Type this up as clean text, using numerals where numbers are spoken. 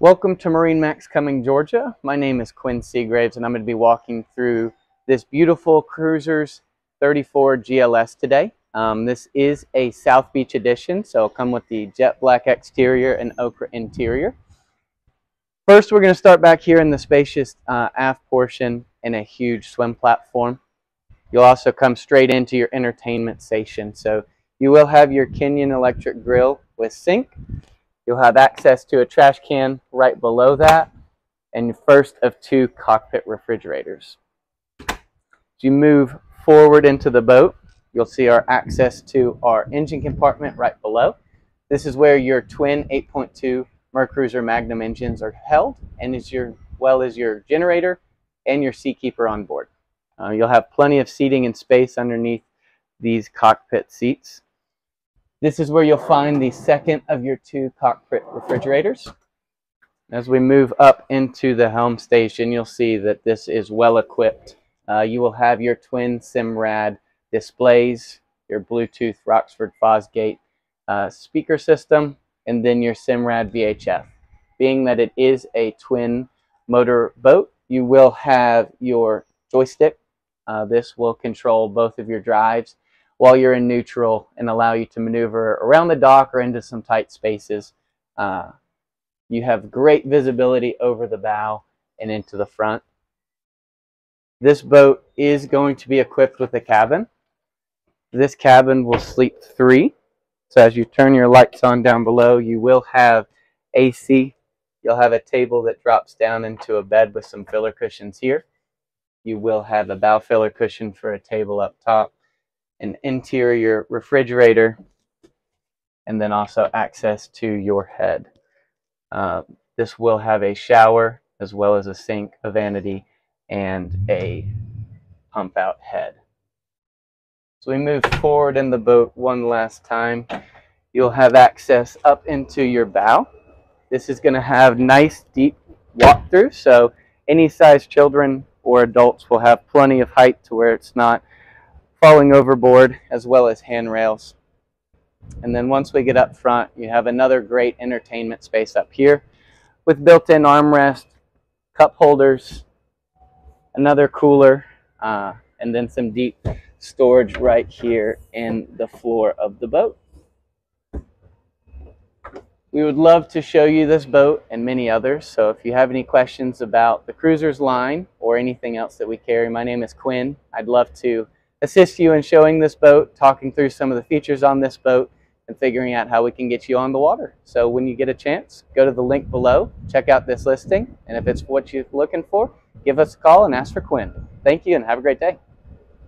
Welcome to MarineMax Cumming, Georgia. My name is Quinn Segraves and I'm going to be walking through this beautiful Cruisers 34 GLS today. This is a South Beach edition, so it'll come with the jet black exterior and ochre interior. First, we're going to start back here in the spacious aft portion and a huge swim platform. You'll also come straight into your entertainment station. So you will have your Kenyon electric grill with sink. You'll have access to a trash can right below that, and first of two cockpit refrigerators. As you move forward into the boat, you'll see our access to our engine compartment right below. This is where your twin 8.2 Mercruiser Magnum engines are held, and as well as your generator and your seakeeper on board. You'll have plenty of seating and space underneath these cockpit seats. This is where you'll find the second of your two cockpit refrigerators. As we move up into the helm station, you'll see that this is well equipped. You will have your twin Simrad displays, your Bluetooth Roxford Fosgate speaker system, and then your Simrad VHF. Being that it is a twin motor boat, you will have your joystick. This will control both of your drives while you're in neutral and allow you to maneuver around the dock or into some tight spaces. You have great visibility over the bow and into the front. This boat is going to be equipped with a cabin. This cabin will sleep three. So as you turn your lights on down below, you will have AC. You'll have a table that drops down into a bed with some filler cushions here. You will have a bow filler cushion for a table up top, an interior refrigerator, and then also access to your head. This will have a shower as well as a sink, a vanity, and a pump out head. So we move forward in the boat one last time. You'll have access up into your bow. This is going to have nice deep walk-through, so any size children or adults will have plenty of height to where it's not falling overboard, as well as handrails. And then once we get up front, you have another great entertainment space up here with built-in armrest, cup holders, another cooler, and then some deep storage right here in the floor of the boat. We would love to show you this boat and many others, so if you have any questions about the Cruisers line or anything else that we carry, my name is Quinn. I'd love to assist you in showing this boat, talking through some of the features on this boat, and figuring out how we can get you on the water. So when you get a chance, go to the link below, check out this listing, and if it's what you're looking for, give us a call and ask for Quinn. Thank you and have a great day.